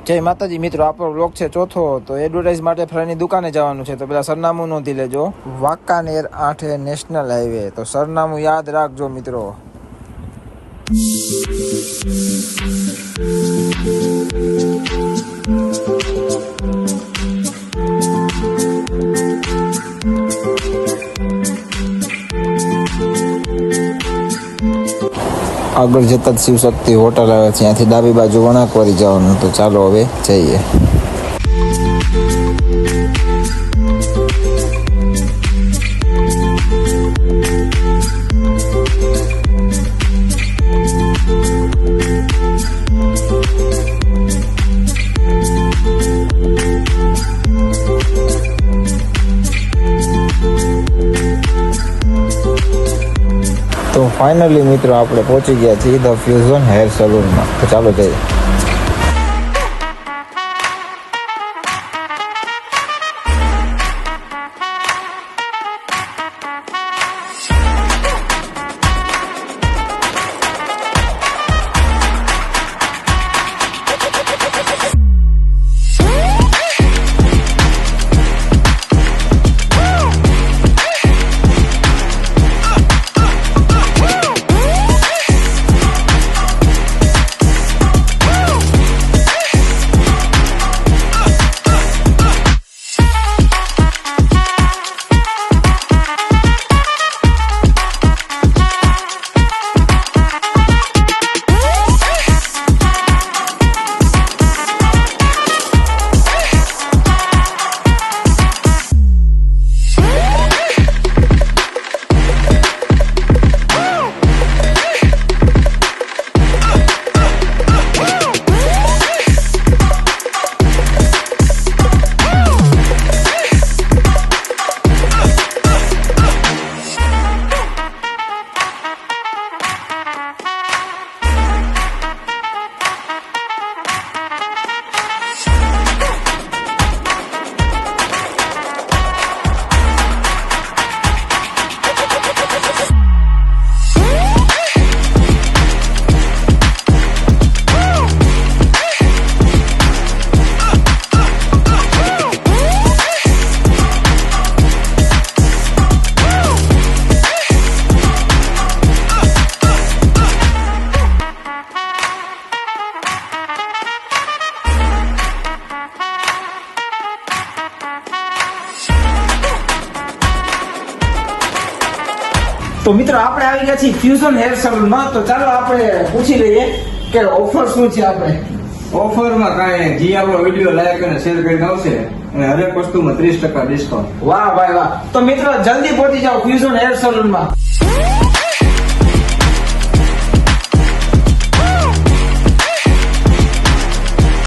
જય માતાજી મિત્રો, આપણો બ્લોગ છે ચોથો. તો એડવર્ટાઇઝ માટે ફ્રેન્ડની દુકાને જવાનું છે. તો પેલા સરનામું નોંધી લેજો. Wankaner 8 national highway. તો સરનામું યાદ રાખજો મિત્રો. આગળ જતા શિવશક્તિ હોટલ આવે છે, ત્યાંથી ડાબી બાજુ વણાકવારી જવાનું. તો ચાલો હવે જઈએ. તો ફાઇનલી મિત્રો આપણે પહોંચી ગયા છીએ ધ ફ્યુઝન હેર સલૂનમાં. તો ચાલો જઈએ. તો મિત્રો આપણે આવી ગયા છીએ ફ્યુઝન હેર સલૂનમાં. તો ચાલો આપણે પૂછી લઈએ કે ઓફર શું છે. આપણે ઓફરમાં કાંઈ જે આપણો વિડીયો લાઈક અને શેર કરીને આવશે અને હરેક વસ્તુમાં 30% ડિસ્કાઉન્ટ. વાહ ભાઈ વાહ. તો મિત્રો જલ્દી પહોંચી જાઓ ફ્યુઝન હેર સલૂનમાં.